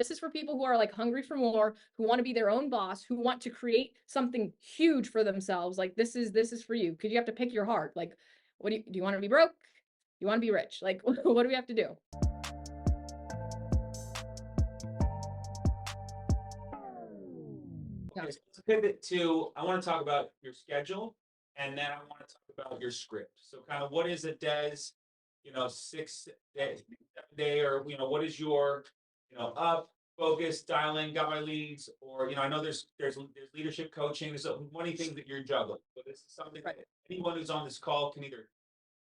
This is for people who are like hungry for more, who want to be their own boss, who want to create something huge for themselves. Like this is for you, because you have to pick your heart. Like, what do you want to be broke? You want to be rich? Like, what do we have to do? Yeah. Okay, so let's pivot to, I want to talk about your schedule, and then I want to talk about your script. So kind of what is a Des, 6 day, 7 day, or, what is your, up, focus, dial in, got my leads, or, I know there's leadership coaching, there's so many things that you're juggling. But this is something Right. that anyone who's on this call can either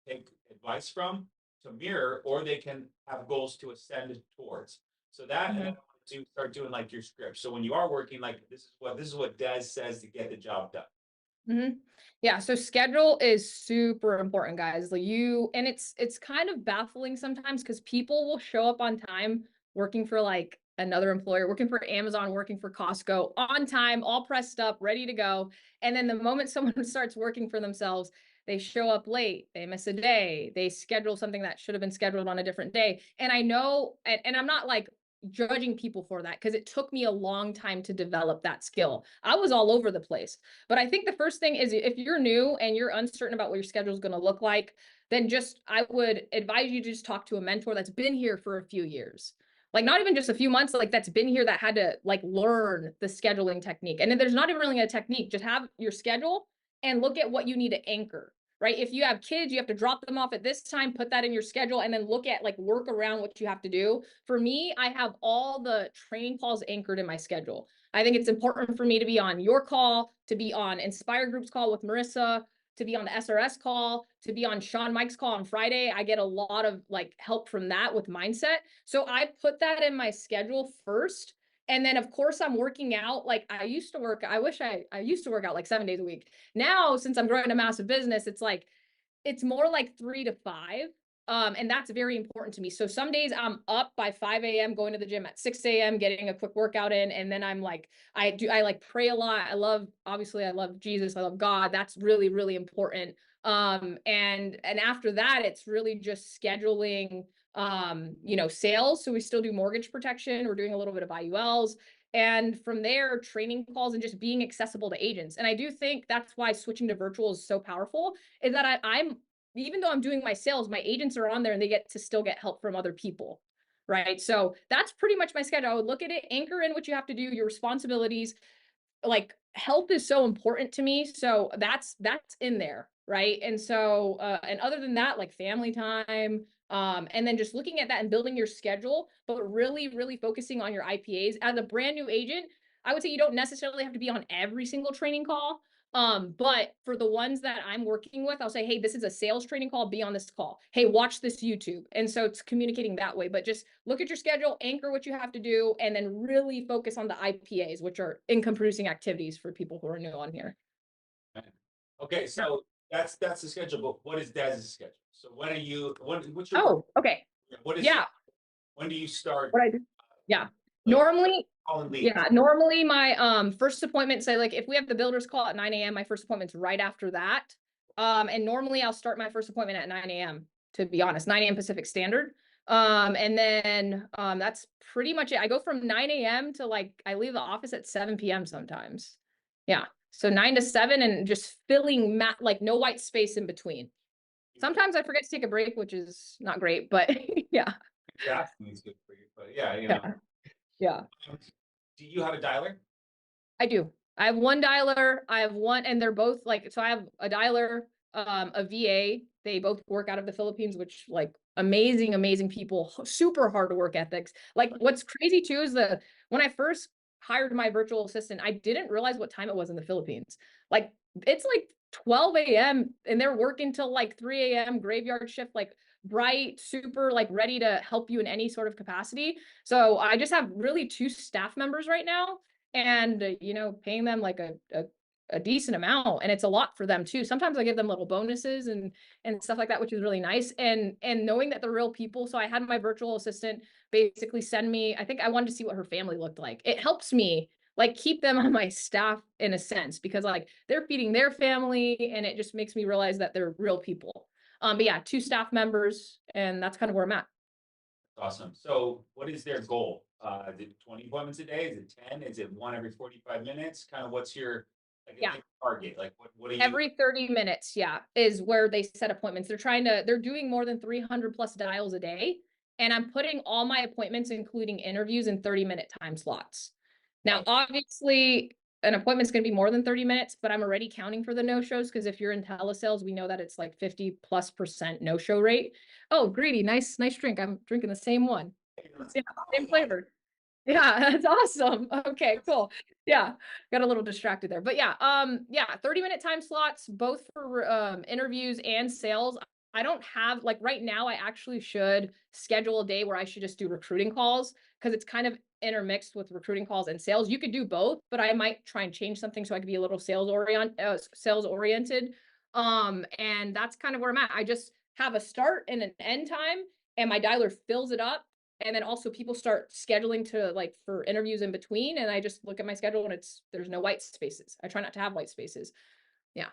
take advice from, to mirror, or they can have goals to ascend towards. So that, and then I Mhm. want to start doing like your script. So when you are working, like this is what Des says to get the job done. Mhm. Yeah, so schedule is super important, guys. Like and it's kind of baffling sometimes because people will show up on time working for like another employer, working for Amazon, working for Costco, on time, all pressed up, ready to go. And then the moment someone starts working for themselves, they show up late, they miss a day, they schedule something that should have been scheduled on a different day. And I know, and I'm not like judging people for that because it took me a long time to develop that skill. I was all over the place. But I think the first thing is, if you're new and you're uncertain about what your schedule is going to look like, then I would advise you to just talk to a mentor that's been here for a few years. Like not even just a few months, like that's been here, that had to like learn the scheduling technique. And then there's not even really a technique, just have your schedule and look at what you need to anchor. Right. If you have kids, you have to drop them off at this time, put that in your schedule, and then look at like work around what you have to do. For me, I have all the training calls anchored in my schedule. I think it's important for me to be on your call, to be on Inspire Group's call with Marissa, to be on the SRS call, to be on Sean Mike's call on Friday. I get a lot of like help from that with mindset. So I put that in my schedule first. And then of course I'm working out. Like I used to work, I used to work out like 7 days a week. Now, since I'm growing a massive business, it's more like 3 to 5. And that's very important to me. So some days I'm up by 5 a.m. going to the gym at 6 a.m., getting a quick workout in. And then I'm like, I like pray a lot. Obviously I love Jesus. I love God. That's really, really important. And after that, it's really just scheduling, sales. So we still do mortgage protection. We're doing a little bit of IULs. And from there, training calls and just being accessible to agents. And I do think that's why switching to virtual is so powerful, is that I'm even though I'm doing my sales, my agents are on there and they get to still get help from other people. Right. So that's pretty much my schedule. I would look at it, anchor in what you have to do, your responsibilities. Like health is so important to me. So that's in there. Right. And so, and other than that, like family time, and then just looking at that and building your schedule, but really, really focusing on your IPAs. As a brand new agent, I would say you don't necessarily have to be on every single training call. But for the ones that I'm working with, I'll say, hey, this is a sales training call, be on this call. Hey, watch this YouTube. And so it's communicating that way, but just look at your schedule, anchor what you have to do, and then really focus on the IPAs, which are income producing activities for people who are new on here. Okay, so that's the schedule. But what is Des's schedule? So when are you? What's your work? Oh, okay. What is Yeah. when do you start What I do. Yeah. like Normally, calling leads? yeah, normally my first appointment, say like if we have the builders call at 9 a.m., my first appointment's right after that. And normally I'll start my first appointment at 9 a.m., to be honest, 9 a.m. Pacific Standard. And then that's pretty much it. I go from 9 a.m. to like I leave the office at 7 p.m. sometimes. Yeah. So 9 to 7 and just filling like no white space in between. Sometimes I forget to take a break, which is not great, but yeah. Fasting is good for you, but yeah, Yeah. Yeah. Do you have a dialer? I do. I have one dialer. I have one, and they're both like, so I have a dialer, a VA. They both work out of the Philippines, which like amazing, amazing people, super hard work ethics. Like what's crazy too is when I first hired my virtual assistant, I didn't realize what time it was in the Philippines. Like it's like 12 a.m. and they're working till like 3 a.m. graveyard shift, like bright, super like ready to help you in any sort of capacity. So I just have really two staff members right now, and paying them like a decent amount, and it's a lot for them too. Sometimes I give them little bonuses and stuff like that, which is really nice, and knowing that they're real people. So I had my virtual assistant basically send me, I think I wanted to see what her family looked like. It helps me like keep them on my staff in a sense, because like they're feeding their family, and it just makes me realize that they're real people. But yeah, two staff members, and that's kind of where I'm at. Awesome. So what is their goal? Is it 20 appointments a day? Is it 10? Is it one every 45 minutes? Kind of what's your Yeah. like target? Like what are you? Every 30 minutes, yeah, is where they set appointments. They're doing more than 300 plus dials a day. And I'm putting all my appointments, including interviews, in 30-minute time slots. Now, Got obviously, an appointment's going to be more than 30 minutes, but I'm already counting for the no-shows because if you're in telesales, we know that it's like 50+% no-show rate. Oh, greedy. Nice drink. I'm drinking the same one. Yeah, same flavor. Yeah, that's awesome. Okay, cool. Yeah, got a little distracted there. But yeah, yeah, 30-minute time slots, both for interviews and sales. I don't have like right now, I actually should schedule a day where I should just do recruiting calls because it's kind of intermixed with recruiting calls and sales. You could do both, but I might try and change something so I could be a little sales oriented. And that's kind of where I'm at. I just have a start and an end time, and my dialer fills it up, and then also people start scheduling to like for interviews in between, and I just look at my schedule and there's no white spaces. I try not to have white spaces. Yeah.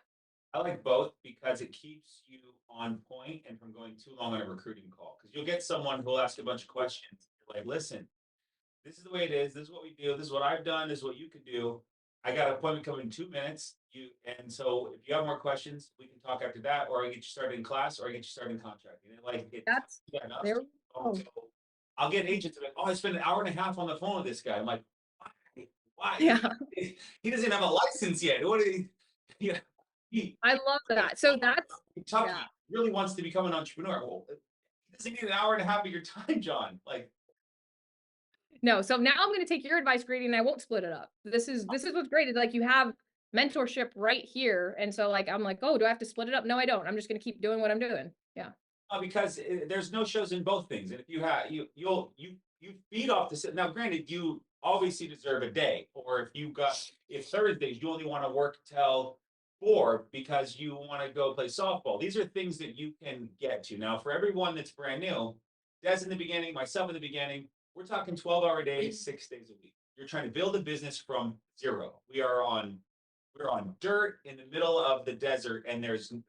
I like both because it keeps you on point and from going too long on a recruiting call. Because you'll get someone who'll ask a bunch of questions. You're like, listen, this is the way it is. This is what we do. This is what I've done. This is what you can do. I got an appointment coming in 2 minutes. And so if you have more questions, we can talk after that, or I get you started in class, or I get you started in contracting. And like it, That's yeah, enough. there we So go. I'll get agents like, oh, I spent an hour and a half on the phone with this guy. I'm like, why? Why? Yeah, He doesn't have a license yet. What? Yeah, he, I love that. So that's Kentucky yeah. really wants to become an entrepreneur. Well, he doesn't need an hour and a half of your time, John. Like, No, so now I'm going to take your advice, Grady, and I won't split it up. This is what's great. Is like you have mentorship right here, and so like I'm like, oh, do I have to split it up? No, I don't. I'm just going to keep doing what I'm doing. Yeah. because there's no shows in both things, and if you have you feed off the now. Granted, you obviously deserve a day, or if Thursdays you only want to work till 4 because you want to go play softball. These are things that you can get to. Now, for everyone that's brand new, Des in the beginning, myself in the beginning, we're talking 12-hour days, 6 days a week. You're trying to build a business from zero. We're on dirt in the middle of the desert, and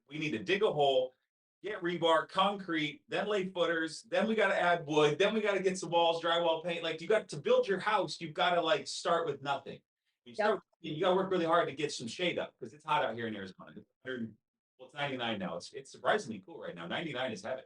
we need to dig a hole, get rebar, concrete, then lay footers, then we got to add wood, then we got to get some walls, drywall, paint. Like you got to build your house, you've got to like start with nothing. Yep. You got to work really hard to get some shade up because it's hot out here in Arizona. Well, it's 99 now. It's surprisingly cool right now. 99 is heaven.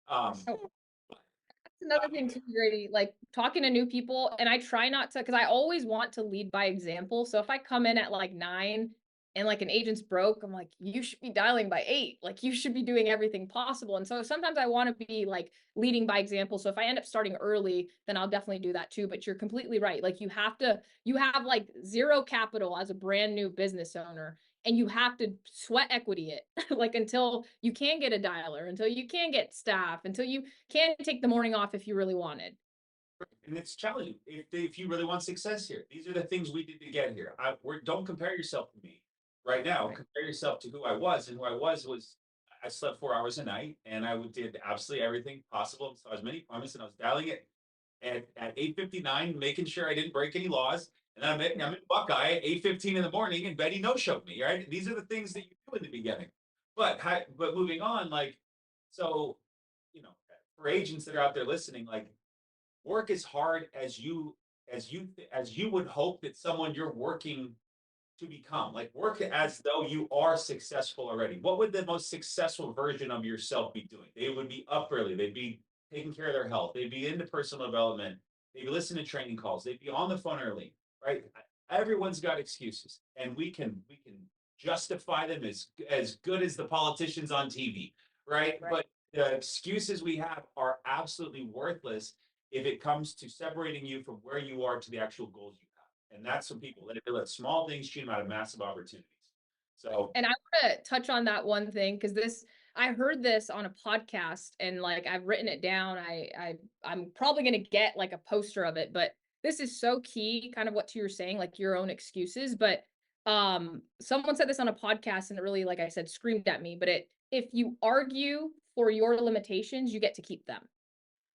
Um, Oh, that's another thing too, Grady, like talking to new people, and I try not to, because I always want to lead by example. So if I come in at like 9 and like an agent's broke, I'm like, you should be dialing by 8. Like you should be doing everything possible. And so sometimes I want to be like leading by example. So if I end up starting early, then I'll definitely do that too. But you're completely right. Like you have like zero capital as a brand new business owner, and you have to sweat equity it like until you can get a dialer, until you can get staff, until you can take the morning off if you really wanted. and it's challenging if you really want success here. These are the things we did to get here. Don't compare yourself to me right now. Right. Compare yourself to who I was, and who I was I slept 4 hours a night, and I did absolutely everything possible. So as many appointments, and I was dialing it at 8:59, making sure I didn't break any laws. And then I'm in Buckeye at 8:15 in the morning, and Betty no showed me. Right, these are the things that you do in the beginning. But moving on, like so, for agents that are out there listening, like work as hard as you would hope that someone you're working to become. Like work as though you are successful already. What would the most successful version of yourself be doing? They would be up early. They'd be taking care of their health. They'd be into personal development. They'd be listening to training calls. They'd be on the phone early, right? Everyone's got excuses, and we can justify them as good as the politicians on TV, right? Right. But the excuses we have are absolutely worthless if it comes to separating you from where you are to the actual goals you have. And that's what people let small things cheat them out of massive opportunities. So And I want to touch on that one thing because I heard this on a podcast, and like I've written it down. I'm probably gonna get like a poster of it, but this is so key, kind of what you're saying, like your own excuses. But someone said this on a podcast, and it really, like I said, screamed at me. But if you argue for your limitations, you get to keep them.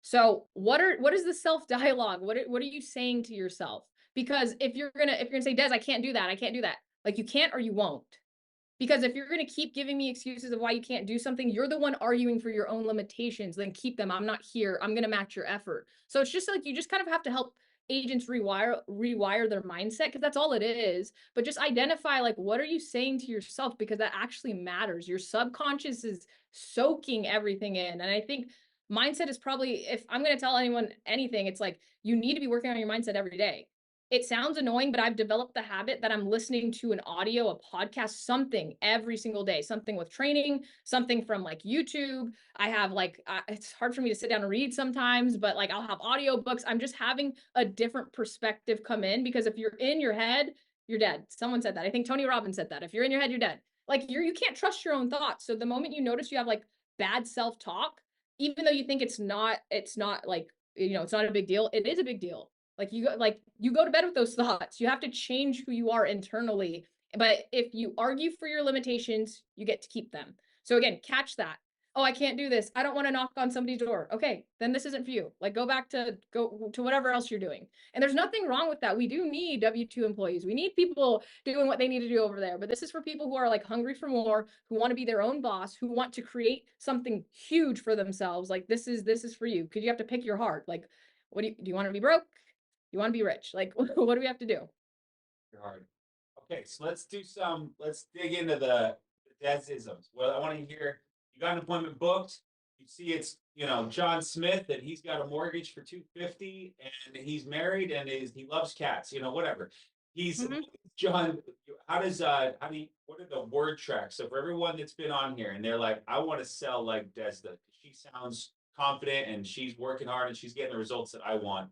So what is the self dialogue? What are you saying to yourself? Because if you're gonna say, Des, I can't do that, I can't do that. Like you can't or you won't. Because if you're going to keep giving me excuses of why you can't do something, you're the one arguing for your own limitations. Then keep them. I'm not here. I'm going to match your effort. So it's just like you just kind of have to help agents rewire their mindset, because that's all it is. But just identify, like, what are you saying to yourself, because that actually matters. Your subconscious is soaking everything in. And I think mindset is probably, if I'm going to tell anyone anything, it's like you need to be working on your mindset every day. It sounds annoying, but I've developed the habit that I'm listening to an audio, a podcast, something every single day, something with training, something from like YouTube. I have like, it's hard for me to sit down and read sometimes, but like I'll have audiobooks. I'm just having a different perspective come in, because if you're in your head, you're dead. Someone said that. I think Tony Robbins said that. If you're in your head, you're dead. Like you can't trust your own thoughts. So the moment you notice you have like bad self-talk, even though you think it's not like, it's not a big deal, it is a big deal. Like you go to bed with those thoughts. You have to change who you are internally. But if you argue for your limitations, you get to keep them. So again, catch that. Oh, I can't do this. I don't want to knock on somebody's door. Okay, then this isn't for you. Like go to whatever else you're doing. And there's nothing wrong with that. We do need W-2 employees. We need people doing what they need to do over there. But this is for people who are like hungry for more, who want to be their own boss, who want to create something huge for themselves. Like this is for you, because you have to pick your heart. Like, what do you want to be broke? You want to be rich? Like, what do we have to do? Hard. Okay, so let's dig into the Desisms. Well, I want to hear, you got an appointment booked. You see it's, John Smith, and he's got a mortgage for 250, and he's married, and he loves cats, whatever. He's Mhm. John, what are the word tracks? So for everyone that's been on here and they're like, I want to sell like Desda. She sounds confident and she's working hard and she's getting the results that I want.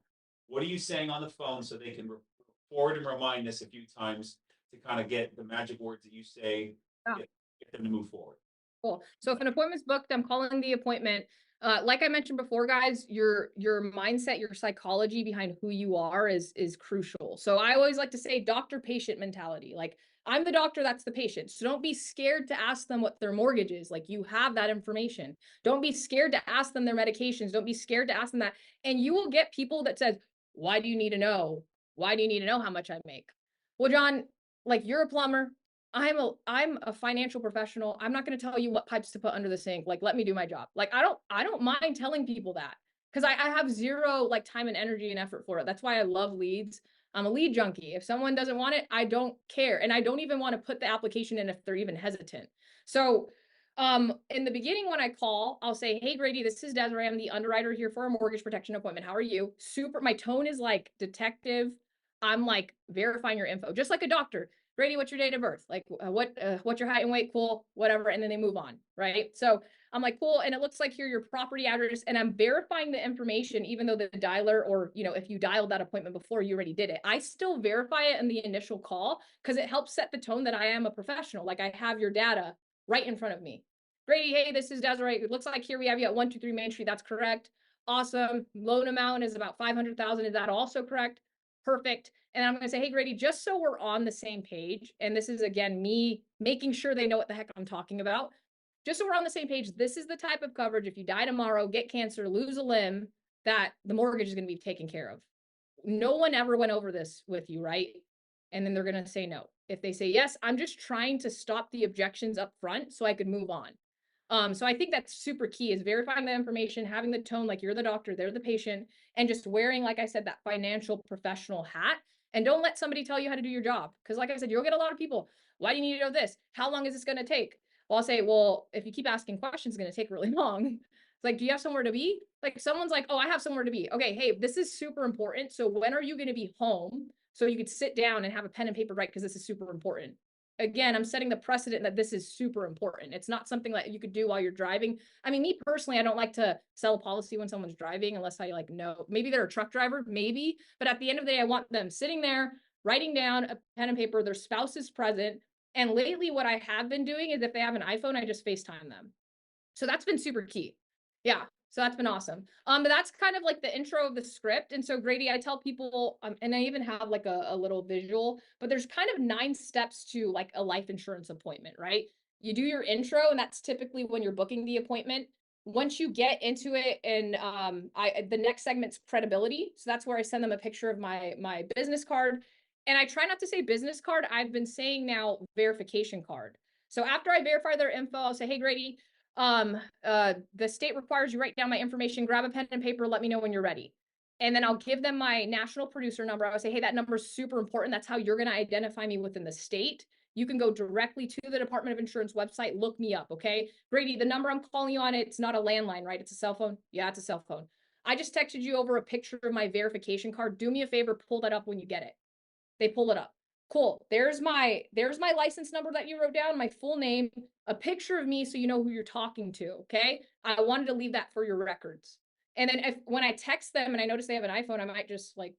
What are you saying on the phone so they can forward and remind us a few times to kind of get the magic words that you say, Yeah. get them to move forward? Cool. So if an appointment's booked, I'm calling the appointment. Like I mentioned before, guys, your mindset, your psychology behind who you are is crucial. So I always like to say doctor-patient mentality. Like I'm the doctor, that's the patient. So don't be scared to ask them what their mortgage is. Like you have that information. Don't be scared to ask them their medications. Don't be scared to ask them that. And you will get people that says, "Why do you need to know? Why do you need to know how much I make?" Well, John, like you're a plumber. I'm a financial professional. I'm not going to tell you what pipes to put under the sink. Like, let me do my job. Like, I don't mind telling people that, because I have zero like time and energy and effort for it. That's why I love leads. I'm a lead junkie. If someone doesn't want it, I don't care. And I don't even want to put the application in if they're even hesitant. So in the beginning, when I call, I'll say, "Hey Grady, this is Desiree. I'm the underwriter here for a mortgage protection appointment. How are you?" My tone is like detective. I'm like verifying your info, just like a doctor. "Grady, what's your date of birth? Like, what's your height and weight? Cool, whatever." And then they move on, right? So I'm like, "Cool." And it looks like here your property address, and I'm verifying the information, even though the dialer, or if you dialed that appointment before, you already did it. I still verify it in the initial call, because it helps set the tone that I am a professional. Like I have your data right in front of me. "Grady, hey, this is Desiree. It looks like here we have you at 123 Main Street. That's correct. Awesome. Loan amount is about 500,000. Is that also correct? Perfect." And I'm going to say, "Hey, Grady, just so we're on the same page," and this is again me making sure they know what the heck I'm talking about. "Just so we're on the same page, this is the type of coverage if you die tomorrow, get cancer, lose a limb, that the mortgage is going to be taken care of. No one ever went over this with you, right?" And then they're going to say no. If they say yes, I'm just trying to stop the objections up front so I could move on. So I think that's super key, is verifying the information, having the tone like you're the doctor, they're the patient, and just wearing, like I said, that financial professional hat. And don't let somebody tell you how to do your job. Because like I said, you'll get a lot of people, "Why do you need to know this? How long is this going to take?" Well, I'll say, "Well, if you keep asking questions, it's going to take really long." It's like, "Do you have somewhere to be?" Like someone's like, "Oh, I have somewhere to be." Okay, hey, this is super important. So when are you going to be home? So you could sit down and have a pen and paper, right? Because this is super important. Again, I'm setting the precedent that this is super important. It's not something that you could do while you're driving. I mean, me personally, I don't like to sell a policy when someone's driving unless I like know. Maybe they're a truck driver, maybe. But at the end of the day, I want them sitting there, writing down a pen and paper, their spouse is present. And lately, what I have been doing is if they have an iPhone, I just FaceTime them. So that's been super key. Yeah. So that's been awesome. But that's kind of like the intro of the script. And so Grady, I tell people, and I even have like a little visual, but there's kind of 9 steps to like a life insurance appointment, right? You do your intro, and that's typically when you're booking the appointment. Once you get into it, and the next segment's credibility. So that's where I send them a picture of my business card. And I try not to say business card. I've been saying now verification card. So after I verify their info, I'll say, "Hey Grady, the state requires you write down my information, grab a pen and paper, let me know when you're ready." And then I'll give them my national producer number. I would say, hey, that number is super important. That's how you're going to identify me within the state. You can go directly to the Department of Insurance website, look me up, okay? Grady, the number I'm calling you on, it's not a landline, right? It's a cell phone? Yeah, it's a cell phone. I just texted you over a picture of my verification card. Do me a favor, pull that up when you get it. They pull it up. Cool. There's my license number that you wrote down, my full name, a picture of me so you know who you're talking to, okay? I wanted to leave that for your records. And then when I text them and I notice they have an iPhone, I might just like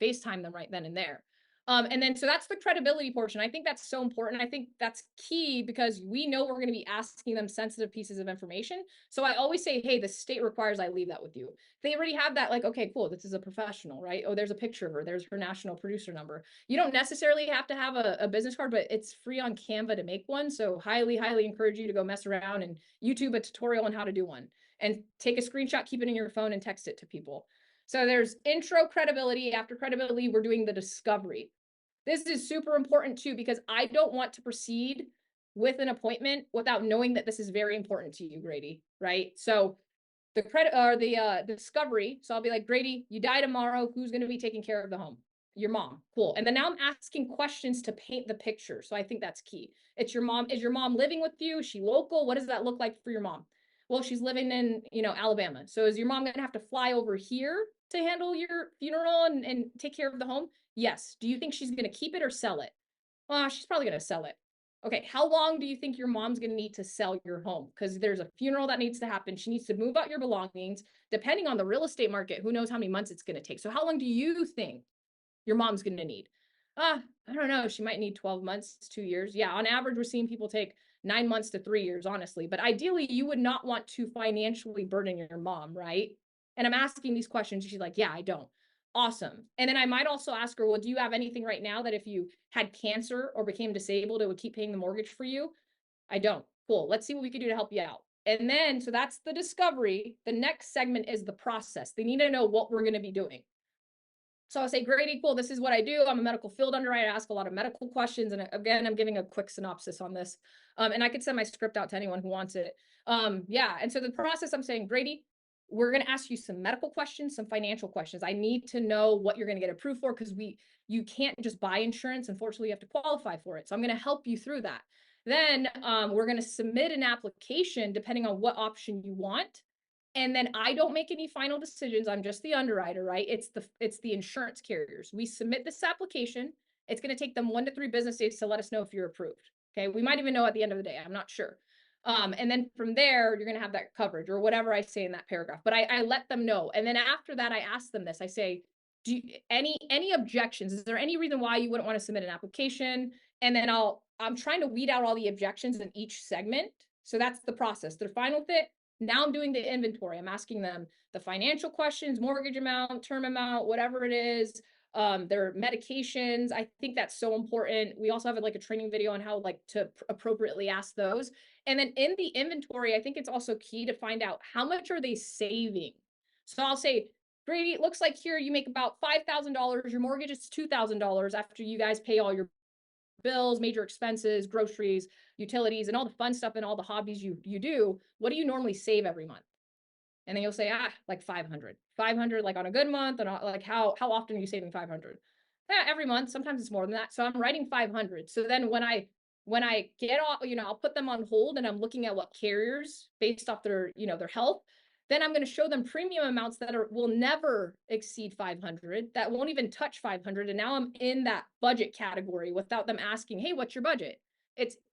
FaceTime them right then and there. And then so that's the credibility portion. I think that's so important. I think that's key because we know we're going to be asking them sensitive pieces of information. So I always say, hey, the state requires I leave that with you. They already have that, like, okay, cool, this is a professional, right? Oh, there's a picture of her, there's her national producer number. You don't necessarily have to have a business card, but it's free on Canva to make one. So highly, highly encourage you to go mess around and YouTube a tutorial on how to do one and take a screenshot, keep it in your phone and text it to people. So there's intro credibility. After credibility, we're doing the discovery. This is super important too, because I don't want to proceed with an appointment without knowing that this is very important to you, Grady, right? So the credit or the discovery. So I'll be like, Grady, you die tomorrow. Who's going to be taking care of the home? Your mom. Cool. And then now I'm asking questions to paint the picture. So I think that's key. It's your mom. Is your mom living with you? Is she local? What does that look like for your mom? Well, she's living in, Alabama. So is your mom going to have to fly over here to handle your funeral and take care of the home? Yes. Do you think she's going to keep it or sell it? Well, she's probably going to sell it. Okay, how long do you think your mom's going to need to sell your home? Because there's a funeral that needs to happen. She needs to move out your belongings. Depending on the real estate market, who knows how many months it's going to take. So how long do you think your mom's going to need? I don't know. She might need 12 months, 2 years. Yeah, on average, we're seeing people take 9 months to 3 years, honestly. But ideally, you would not want to financially burden your mom, right? And I'm asking these questions. She's like, yeah, I don't. Awesome. And then I might also ask her, well, do you have anything right now that if you had cancer or became disabled, it would keep paying the mortgage for you? I don't. Cool. Let's see what we can do to help you out. And then, so that's the discovery. The next segment is the process. They need to know what we're going to be doing. So I'll say, great, cool. This is what I do. I'm a medical field underwriter. I ask a lot of medical questions. And again, I'm giving a quick synopsis on this. And I could send my script out to anyone who wants it. Yeah. And so the process, I'm saying, Grady, we're going to ask you some medical questions, some financial questions. I need to know what you're going to get approved for because you can't just buy insurance. Unfortunately, you have to qualify for it. So I'm going to help you through that. Then we're going to submit an application depending on what option you want. And then I don't make any final decisions. I'm just the underwriter, right? It's the insurance carriers. We submit this application. It's going to take them 1 to 3 business days to let us know if you're approved. Okay. We might even know at the end of the day. I'm not sure. And then from there, you're going to have that coverage or whatever I say in that paragraph. But I let them know. And then after that, I ask them this. I say, do you, any objections? Is there any reason why you wouldn't want to submit an application? And then I'm trying to weed out all the objections in each segment. So that's the process. Their final fit. Now I'm doing the inventory. I'm asking them the financial questions, mortgage amount, term amount, whatever it is, their medications. I think that's so important. We also have like a training video on how like to appropriately ask those. And then in the inventory, I think it's also key to find out how much are they saving. So I'll say, Grady, it looks like here you make about $5,000. Your mortgage is $2,000 after you guys pay all your bills, major expenses, groceries, utilities, and all the fun stuff and all the hobbies you do. What do you normally save every month? And then you'll say, like 500 like on a good month. And like, how often are you saving 500? Every month. Sometimes it's more than that. So I'm writing 500. So then when I get off, I'll put them on hold and I'm looking at what carriers based off their, their health. Then I'm going to show them premium amounts that will never exceed 500, that won't even touch 500. And now I'm in that budget category without them asking, hey, what's your budget?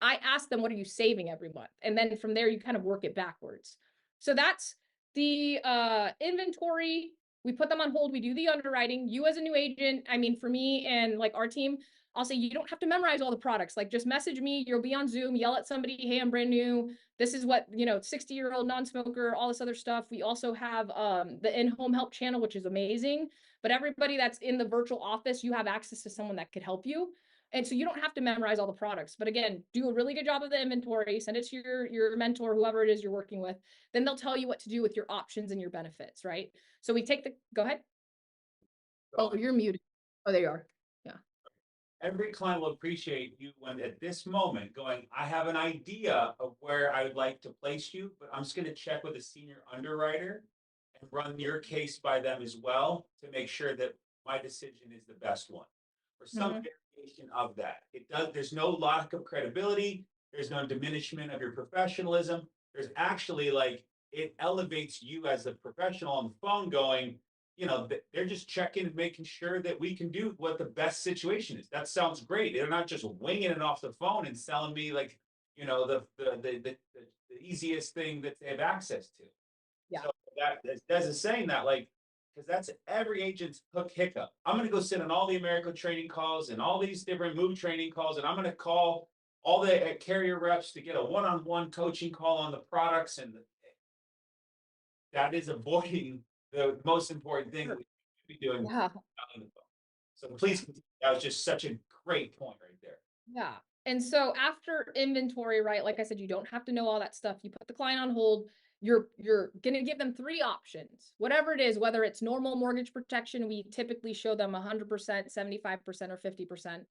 I ask them, what are you saving every month? And then from there, you kind of work it backwards. So that's the inventory. We put them on hold. We do the underwriting. You as a new agent, I mean, for me and like our team, I'll say, you don't have to memorize all the products. Like just message me, you'll be on Zoom, yell at somebody, hey, I'm brand new. This is what, 60-year-old non-smoker, all this other stuff. We also have the in-home help channel, which is amazing. But everybody that's in the virtual office, you have access to someone that could help you. And so you don't have to memorize all the products. But again, do a really good job of the inventory, send it to your mentor, whoever it is you're working with. Then they'll tell you what to do with your options and your benefits, right? So we take go ahead. Oh, you're muted. Oh, there you are. Yeah. Every client will appreciate you when at this moment going, I have an idea of where I would like to place you, but I'm just going to check with a senior underwriter and run your case by them as well to make sure that my decision is the best one, or some Mhm. variation of that. It does, there's no lack of credibility, there's no diminishment of your professionalism. There's actually like, it elevates you as a professional on the phone going, you know, they're just checking and making sure that we can do what the best situation is. That sounds great. They're not just winging it off the phone and selling me like, you know, the easiest thing that they have access to. Yeah. So that Des is saying that like, because that's every agent's hook hiccup. I'm going to go sit on all the American training calls and all these different move training calls, and I'm going to call all the carrier reps to get a one-on-one coaching call on the products, and that is avoiding the most important thing Sure. we should be doing Yeah. on the phone. So please, that was just such a great point right there. Yeah. And so after inventory, right? Like I said, you don't have to know all that stuff. You put the client on hold. You're going to give them three options. Whatever it is, whether it's normal mortgage protection, we typically show them 100%, 75% or 50%.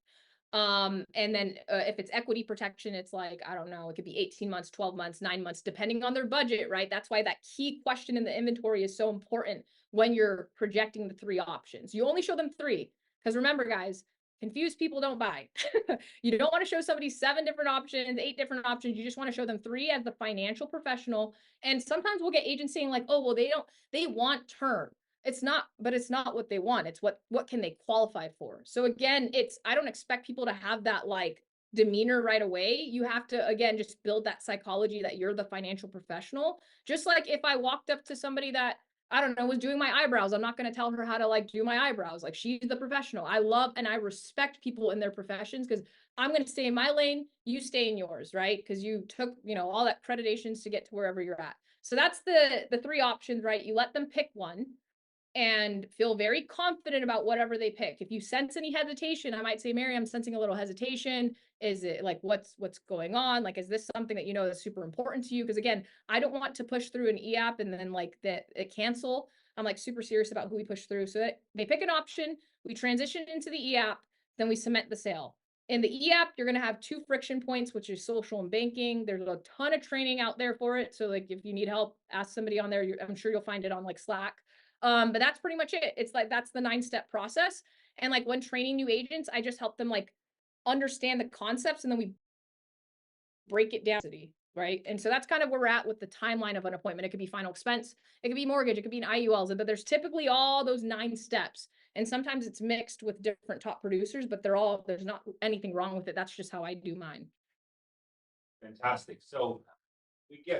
And then if it's equity protection, it's like, I don't know, it could be 18 months, 12 months, 9 months, depending on their budget, right? That's why that key question in the inventory is so important when you're projecting the three options. You only show them three, because remember, guys, confused people don't buy. You don't want to show somebody seven different options, eight different options. You just want to show them three as the financial professional. And sometimes we'll get agents saying like, oh, well, they want term. It's not, but it's not what they want. It's what can they qualify for? So again, I don't expect people to have that like demeanor right away. You have to, again, just build that psychology that you're the financial professional. Just like if I walked up to somebody that, I don't know, was doing my eyebrows, I'm not going to tell her how to like do my eyebrows. Like, she's the professional. I love and I respect people in their professions, because I'm going to stay in my lane, you stay in yours, right? Because you took, all that accreditations to get to wherever you're at. So that's the three options, right? You let them pick one and feel very confident about whatever they pick. If you sense any hesitation, I might say, Mary, I'm sensing a little hesitation. Is it like, what's going on? Like, is this something that that's super important to you? Because again, I don't want to push through an e-app and then like that it cancel. I'm like super serious about who we push through. So that they pick an option, we transition into the e-app, then we cement the sale. In the e-app, you're going to have two friction points, which is social and banking. There's a ton of training out there for it. So like, if you need help, ask somebody on there. I'm sure you'll find it on like Slack. But that's pretty much it. It's like, that's the 9-step process. And like when training new agents, I just help them like understand the concepts, and then we break it down, right? And so that's kind of where we're at with the timeline of an appointment. It could be final expense, it could be mortgage, it could be an IULs, but there's typically all those 9 steps. And sometimes it's mixed with different top producers, but there's not anything wrong with it. That's just how I do mine. Fantastic. So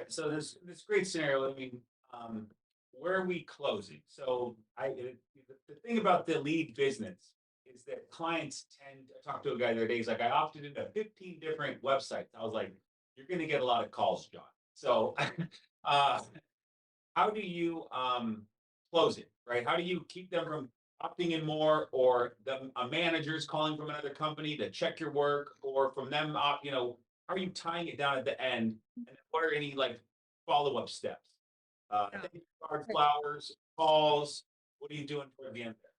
so this great scenario. I mean, um, where are we closing? So the thing about the lead business is that clients tend. I talked to a guy the other day. He's like, I opted into 15 different websites. I was like, you're going to get a lot of calls, John. So, uh, how do you close it, right? How do you keep them from opting in more, or a manager's calling from another company to check your work, or from them, how are you tying it down at the end? And what are any like follow-up steps? Yeah. Thank you card, flowers, calls. What are you doing toward the end there?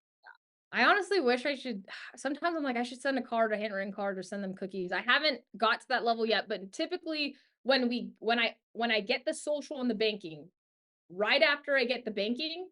I honestly wish I should. Sometimes I'm like, I should send a card, a handwritten card, or send them cookies. I haven't got to that level yet, but typically when I get the social and the banking, right after I get the banking,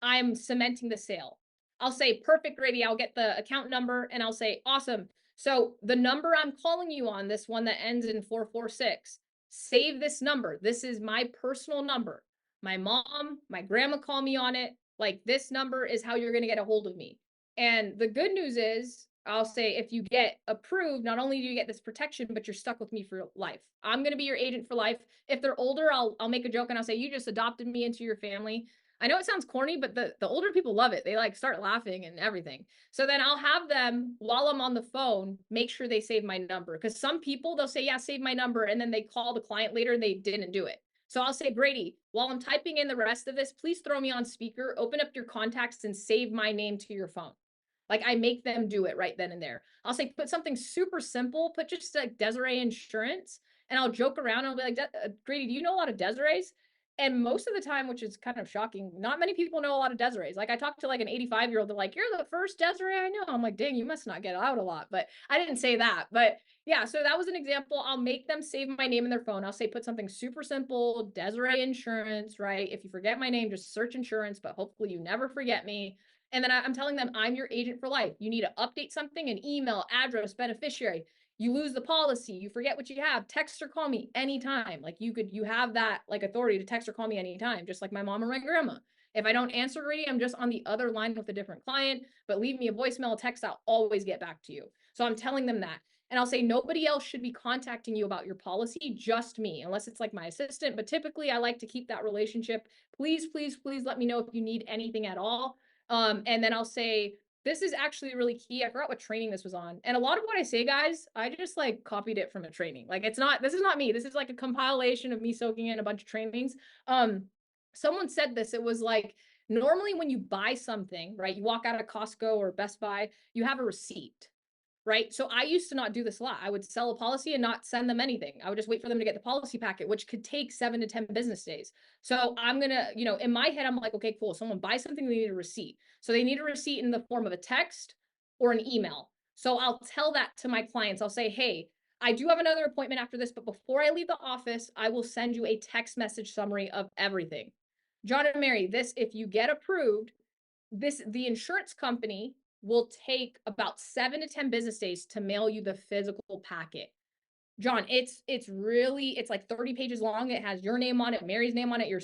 I'm cementing the sale. I'll say, perfect, Grady. I'll get the account number and I'll say, awesome. So the number I'm calling you on, this one that ends in 446, save this number. This is my personal number. My mom, my grandma call me on it. Like, this number is how you're going to get a hold of me. And the good news is, I'll say, if you get approved, not only do you get this protection, but you're stuck with me for life. I'm going to be your agent for life. If they're older, I'll make a joke and I'll say, you just adopted me into your family. I know it sounds corny, but the older people love it. They like start laughing and everything. So then I'll have them, while I'm on the phone, make sure they save my number. Because some people, they'll say, yeah, save my number. And then they call the client later and they didn't do it. So I'll say, Brady, while I'm typing in the rest of this, please throw me on speaker, open up your contacts and save my name to your phone. Like, I make them do it right then and there. I'll say, put something super simple, put just like Desiree Insurance, and I'll joke around. I'll be like, Grady, do you know a lot of Desirees? And most of the time, which is kind of shocking, not many people know a lot of Desirees. Like I talked to like an 85-year-old, they're like, "You're the first Desiree I know." I'm like, "Dang, you must not get out a lot." But I didn't say that. But yeah, so that was an example. I'll make them save my name in their phone. I'll say put something super simple, Desiree Insurance, right? If you forget my name, just search insurance, but hopefully you never forget me. And then I'm telling them I'm your agent for life. You need to update something, an email, address, beneficiary. You lose the policy, you forget what you have, text or call me anytime. Like you have that like authority to text or call me anytime, just like my mom or my grandma. If I don't answer already, I'm just on the other line with a different client, but leave me a voicemail, a text, I'll always get back to you. So I'm telling them that. And I'll say nobody else should be contacting you about your policy, just me, unless it's like my assistant. But typically I like to keep that relationship. Please, please, please let me know if you need anything at all. And then I'll say, this is actually really key. I forgot what training this was on. And a lot of what I say, guys, I just like copied it from a training. Like this is not me. This is like a compilation of me soaking in a bunch of trainings. Someone said this, it was like, normally when you buy something, right, you walk out of Costco or Best Buy, you have a receipt, right? So I used to not do this a lot. I would sell a policy and not send them anything. I would just wait for them to get the policy packet, which could take 7 to 10 business days. So I'm gonna, in my head, I'm like, okay, cool. Someone buys something, they need a receipt. So they need a receipt in the form of a text or an email. So I'll tell that to my clients. I'll say, hey, I do have another appointment after this, but before I leave the office, I will send you a text message summary of everything. John and Mary, this, if you get approved, the insurance company will take about 7 to 10 business days to mail you the physical packet. John, it's like 30 pages long. It has your name on it, Mary's name on it, your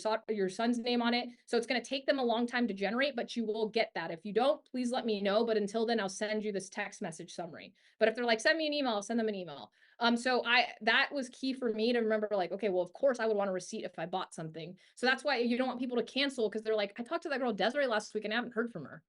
son's name on it. So it's going to take them a long time to generate, but you will get that. If you don't, please let me know. But until then, I'll send you this text message summary. But if they're like, send me an email, I'll send them an email. So that was key for me to remember, like, okay, well, of course I would want a receipt if I bought something. So that's why you don't want people to cancel, because they're like, I talked to that girl Desiree last week and I haven't heard from her.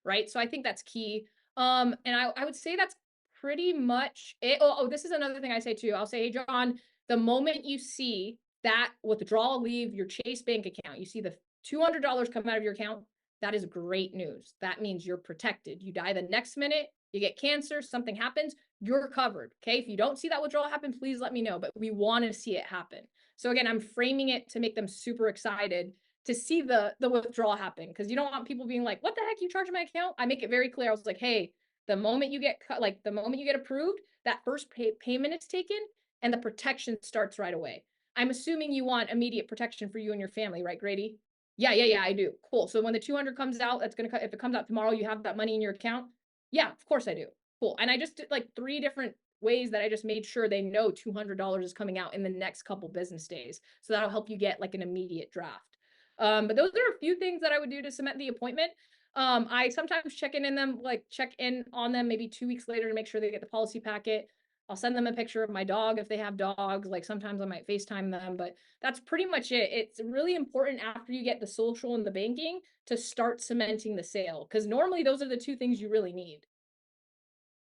Right. So I think that's key. And I would say that's pretty much it. This is another thing I say too. I'll say, hey, John, the moment you see that withdrawal leave your Chase bank account, you see the $200 come out of your account, that is great news. That means you're protected. You die the next minute, you get cancer, something happens, you're covered. Okay. If you don't see that withdrawal happen, please let me know. But we want to see it happen. So again, I'm framing it to make them super excited to see the withdrawal happen, because you don't want people being like, what the heck, you charged my account? I make it very clear. I was like, hey, the moment you get the moment you get approved, that first payment is taken and the protection starts right away. I'm assuming you want immediate protection for you and your family, right, Grady? Yeah, I do. Cool. So when the 200 comes out, that's gonna, if it comes out tomorrow, you have that money in your account. Yeah, of course I do. Cool. And I just did like 3 different ways that I just made sure they know $200 is coming out in the next couple business days. So that'll help you get like an immediate draft. But those are a few things that I would do to cement the appointment. I sometimes check in on them maybe 2 weeks later to make sure they get the policy packet. I'll send them a picture of my dog if they have dogs. Like sometimes I might FaceTime them, but that's pretty much it. It's really important after you get the social and the banking to start cementing the sale, because normally those are the 2 things you really need.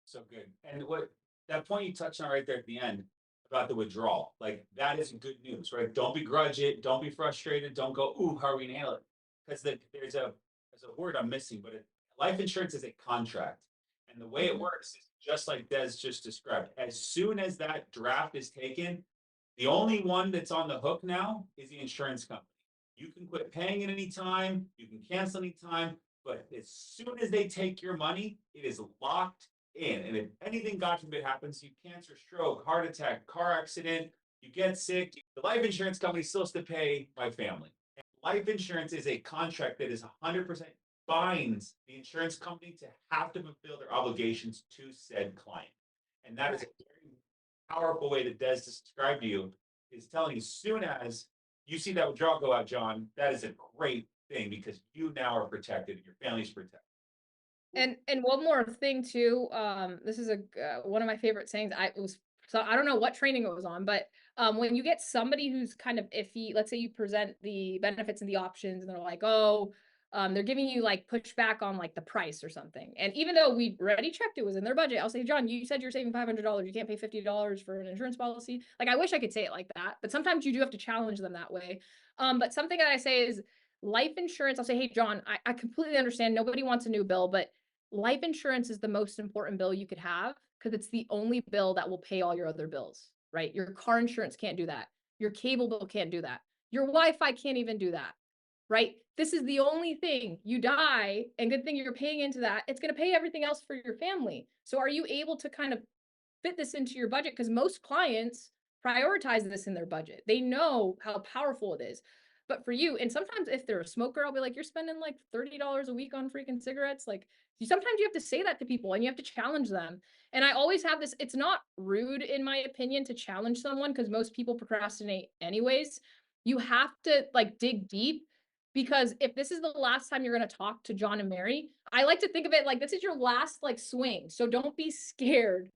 So good. And what that point you touched on right there at the end about the withdrawal, like that is good news, right? Don't begrudge it. Don't be frustrated. Don't go, ooh, how are we gonna handle it? Because there's a word I'm missing, but life insurance is a contract. And the way it Mhm. works is just like Des just described. As soon as that draft is taken, the only one that's on the hook now is the insurance company. You can quit paying at any time, you can cancel anytime, but as soon as they take your money, it is locked in. And if anything, God forbid, happens, you cancer, stroke, heart attack, car accident, you get sick, the life insurance company still has to pay my family. And life insurance is a contract that is 100% binds the insurance company to have to fulfill their obligations to said client. And that is a very powerful way that Des described to you, is telling as soon as you see that withdrawal go out, John, that is a great thing because you now are protected and your family's protected. And one more thing too, this is one of my favorite sayings. I don't know what training it was on, but when you get somebody who's kind of iffy, let's say you present the benefits and the options, and they're like, oh, they're giving you like pushback on like the price or something. And even though we already checked it was in their budget, I'll say, John, you said you're saving $500. You can't pay $50 for an insurance policy. Like, I wish I could say it like that, but sometimes you do have to challenge them that way. But something that I say is life insurance. I'll say, hey, John, I completely understand. Nobody wants a new bill, but life insurance is the most important bill you could have, because it's the only bill that will pay all your other bills, right? Your car insurance can't do that. Your cable bill can't do that. Your Wi-Fi can't even do that, right? This is the only thing. You die, and good thing you're paying into that. It's going to pay everything else for your family. So are you able to kind of fit this into your budget? Because most clients prioritize this in their budget. They know how powerful it is. But for you, and sometimes if they're a smoker, I'll be like, you're spending like $30 a week on freaking cigarettes. Like, sometimes you have to say that to people and you have to challenge them. And I always have this, it's not rude, in my opinion, to challenge someone because most people procrastinate anyways. You have to like dig deep, because if this is the last time you're going to talk to John and Mary, I like to think of it like this is your last like swing. So don't be scared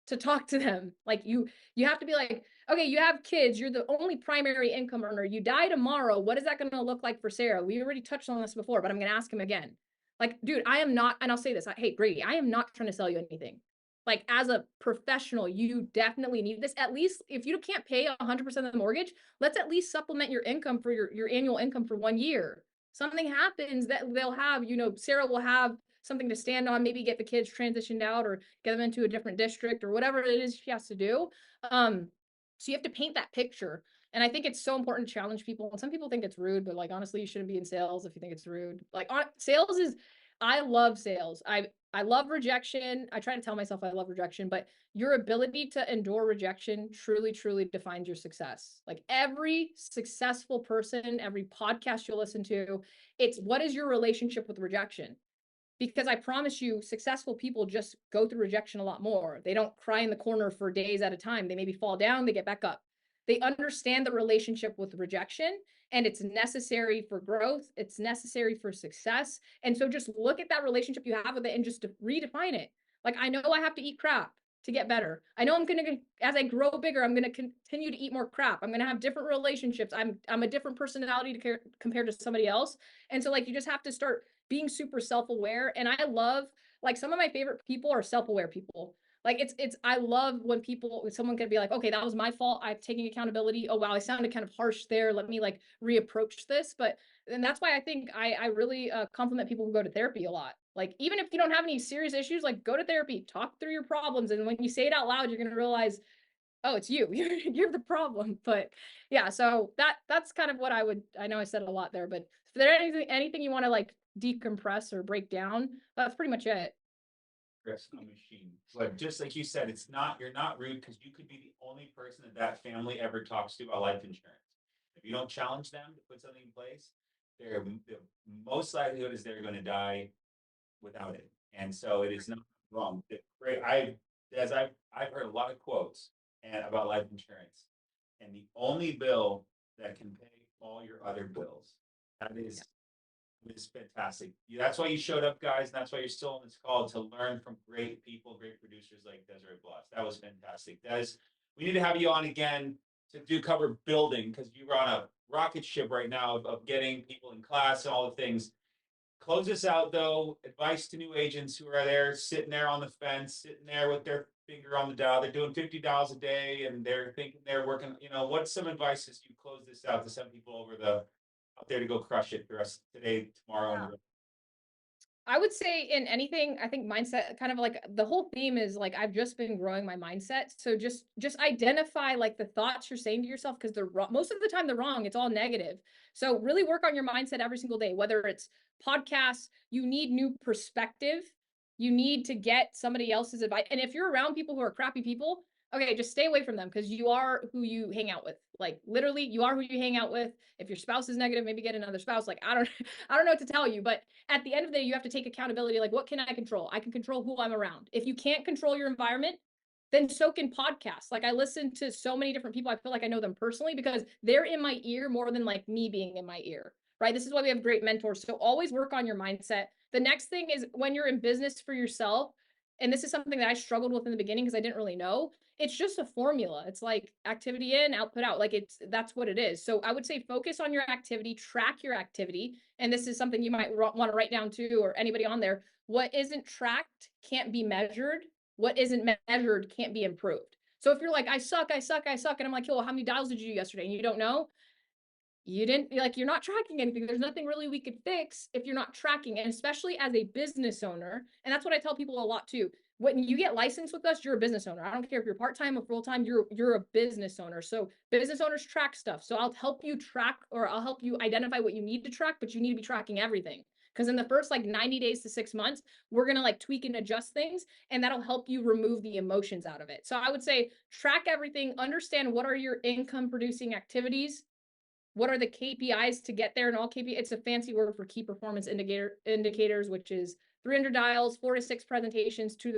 to talk to them. Like you have to be like, okay, you have kids, you're the only primary income earner, you die tomorrow, what is that going to look like for Sarah? We already touched on this before, but I'm going to ask him again. Like, dude, I am not, and I'll say this, hey Brady, I am not trying to sell you anything. Like, as a professional, you definitely need this. At least if you can't pay 100% of the mortgage, let's at least supplement your income for your annual income for 1 year. Something happens that they'll have, Sarah will have something to stand on, maybe get the kids transitioned out or get them into a different district or whatever it is she has to do. So you have to paint that picture. And I think it's so important to challenge people. And some people think it's rude, but like, honestly, you shouldn't be in sales if you think it's rude. Like, sales is, I love sales. I love rejection. I try to tell myself I love rejection, but your ability to endure rejection truly, truly defines your success. Like, every successful person, every podcast you'll listen to, it's what is your relationship with rejection? Because I promise you, successful people just go through rejection a lot more. They don't cry in the corner for days at a time. They maybe fall down, they get back up. They understand the relationship with rejection, and it's necessary for growth. It's necessary for success. And so just look at that relationship you have with it and just redefine it. Like, I know I have to eat crap to get better. I know I'm going to, as I grow bigger, I'm going to continue to eat more crap. I'm going to have different relationships. I'm a different personality compared to somebody else. And so like, you just have to start being super self-aware. And I love, like, some of my favorite people are self-aware people. Like, I love when someone can be like, okay, that was my fault, I'm taking accountability. Oh wow, I sounded kind of harsh there, let me like reapproach this. But and that's why I think I really compliment people who go to therapy a lot. Like, even if you don't have any serious issues, like, go to therapy, talk through your problems, and when you say it out loud, you're going to realize, oh, it's you. You're the problem. But yeah, so that's kind of what I know I said a lot there, but if there anything you want to like decompress or break down, that's pretty much it. Chris, a machine. But just like you said, you're not rude, because you could be the only person that family ever talks to about life insurance. If you don't challenge them to put something in place, the most likelihood is they're going to die without it. And so it is not wrong. I've heard a lot of quotes about life insurance, and the only bill that can pay all your other bills, that is fantastic. That's why you showed up, guys, and that's why you're still on this call, to learn from great people, great producers like Desiree Blas. That was fantastic. We need to have you on again to cover building, because you're on a rocket ship right now of getting people in class and all the things. Close this out though. Advice to new agents who are there, sitting there on the fence, sitting there with their finger on the dial. They're doing $50 a day and they're thinking they're working. What's some advice as you close this out to send people out there to go crush it the rest today, tomorrow, and Yeah. I would say in anything, I think mindset, kind of like the whole theme is like, I've just been growing my mindset. So just identify like the thoughts you're saying to yourself, because they're wrong. Most of the time they're wrong. It's all negative. So really work on your mindset every single day, whether it's podcasts, you need new perspective. You need to get somebody else's advice. And if you're around people who are crappy people, okay, just stay away from them, because you are who you hang out with. Like, literally, you are who you hang out with. If your spouse is negative, maybe get another spouse. Like, I don't know what to tell you, but at the end of the day, you have to take accountability. Like, what can I control? I can control who I'm around. If you can't control your environment, then so can podcasts. Like, I listen to so many different people. I feel like I know them personally because they're in my ear more than like me being in my ear, right? This is why we have great mentors. So always work on your mindset. The next thing is, when you're in business for yourself, and this is something that I struggled with in the beginning because I didn't really know, it's just a formula. It's like activity in, output out. Like, that's what it is. So I would say focus on your activity, track your activity. And this is something you might want to write down too, or anybody on there. What isn't tracked can't be measured. What isn't measured can't be improved. So if you're like, I suck, and I'm like, yo, well, how many dials did you do yesterday? And you don't know, you didn't, like, you're not tracking anything. There's nothing really we could fix if you're not tracking. And especially as a business owner, and that's what I tell people a lot too. when you get licensed with us, you're a business owner. I don't care if you're part-time or full-time, you're a business owner. So business owners track stuff. So I'll help you track, or I'll help you identify what you need to track, but you need to be tracking everything. Because in the first like 90 days to 6 months, we're gonna like tweak and adjust things, and that'll help you remove the emotions out of it. So I would say track everything, understand what are your income producing activities, what are the KPIs to get there, and all KPI, it's a fancy word for key performance indicators, which is 300 dials, 4 to 6 presentations, 2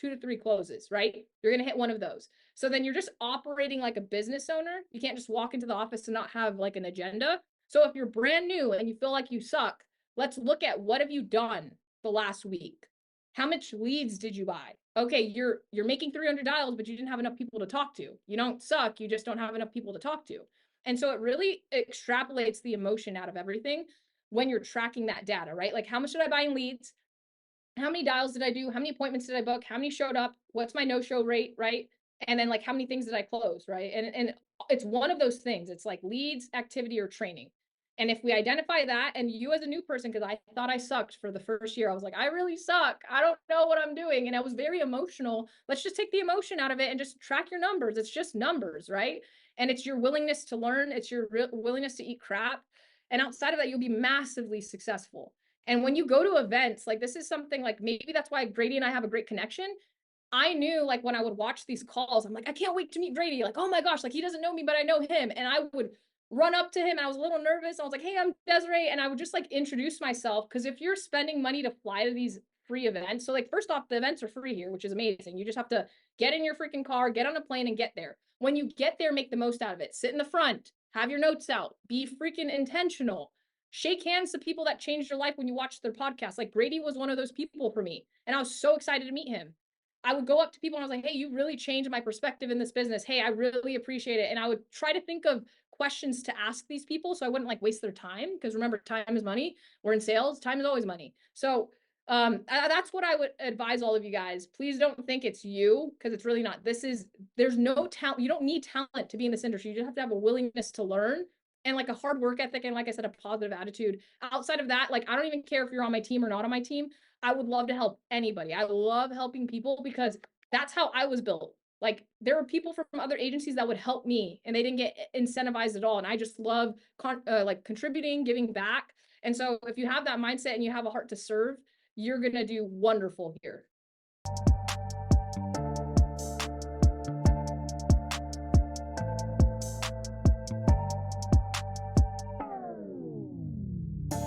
to 3 closes, right? You're going to hit one of those. So then you're just operating like a business owner. You can't just walk into the office and not have like an agenda. So if you're brand new and you feel like you suck, let's look at what have you done the last week? How much leads did you buy? Okay, you're making 300 dials, but you didn't have enough people to talk to. You don't suck, you just don't have enough people to talk to. And so it really extrapolates the emotion out of everything when you're tracking that data, right? Like how much did I buy in leads? How many dials did I do? How many appointments did I book? How many showed up? What's my no-show rate, right? And then like how many things did I close, right? And it's one of those things. It's like leads, activity, or training. And if we identify that, and you as a new person, because I thought I sucked for the first year, I was like, I really suck. I don't know what I'm doing. And I was very emotional. Let's just take the emotion out of it and just track your numbers. It's just numbers, right? And it's your willingness to learn. It's your willingness to eat crap. And outside of that, you'll be massively successful. And when you go to events, like this is something like maybe that's why Grady and I have a great connection. I knew like when I would watch these calls, I'm like, I can't wait to meet Grady. Like, oh my gosh, like he doesn't know me, but I know him. And I would run up to him and I was a little nervous. I was like, hey, I'm Desiree. And I would just like introduce myself. Cause if you're spending money to fly to these free events, so like first off, the events are free here, which is amazing. You just have to get in your freaking car, get on a plane and get there. When you get there, make the most out of it. Sit in the front, have your notes out, be freaking intentional. Shake hands to people that changed your life when you watched their podcast. Like Grady was one of those people for me. And I was so excited to meet him. I would go up to people and I was like, hey, you really changed my perspective in this business. Hey, I really appreciate it. And I would try to think of questions to ask these people so I wouldn't like waste their time. Because remember, time is money. We're in sales. Time is always money. So that's what I would advise all of you guys. Please don't think it's you, because it's really not. There's no talent. You don't need talent to be in this industry. You just have to have a willingness to learn and like a hard work ethic. And like I said, a positive attitude. Outside of that, like, I don't even care if you're on my team or not on my team. I would love to help anybody. I love helping people because that's how I was built. Like there were people from other agencies that would help me and they didn't get incentivized at all. And I just love like contributing, giving back. And so if you have that mindset and you have a heart to serve, you're going to do wonderful here.